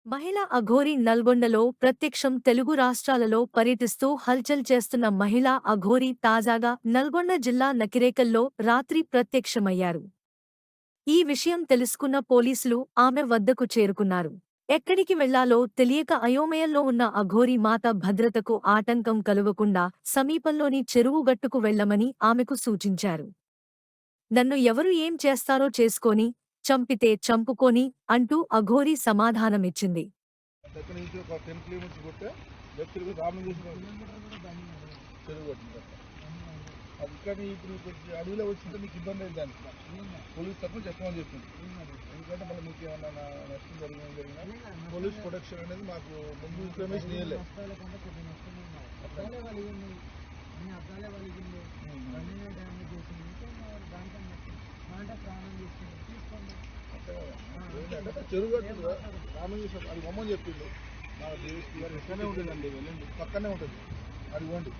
మహిళా అఘోరి నల్గొండలో ప్రత్యక్షం. తెలుగు రాష్ట్రాలలో పర్యటిస్తూ హల్చల్ చేస్తున్న మహిళా అఘోరి తాజాగా నల్గొండ జిల్లా నకిరేకల్లో రాత్రి ప్రత్యక్షమయ్యారు. ఈ విషయం తెలుసుకున్న పోలీసులు ఆమె వద్దకు చేరుకున్నారు. ఎక్కడికి వెళ్లాలో తెలియక అయోమయంలో ఉన్న అఘోరి మాత భద్రతకు ఆటంకం కలుగకుండా సమీపంలోని చెరువుగట్టుకు వెళ్లమని ఆమెకు సూచించారు. నన్ను ఎవరు ఏం చేస్తారో చేసుకొని, చంపితే చంపుకొని అంటూ అఘోరి సమాధానమిచ్చింది. దగ్గర నుంచి ఒక 10 కిలోమీటర్స్ కొట్టే లెఫ్ట్ తిరిగి అది కానీ ఇప్పుడు అడవిలో వచ్చింటే మీకు ఇబ్బంది అయింది దానికి పోలీస్ తరఫున చెప్పమని చెప్పింది. ఎందుకంటే మళ్ళీ మీకు ఏమన్నా నష్టం జరిగినా పోలీస్ ప్రొటెక్షన్ అనేది మాకు ముందు ఇన్ఫర్మేషన్ ఇవ్వలేదు. చెరువు రామేశ్వరం అది బొమ్మని చెప్పిండు. మా దేవస్థ ఇక్కడనే ఉంటుందండి, వెళ్ళండి పక్కనే ఉంటుంది, అది ఇవ్వండి.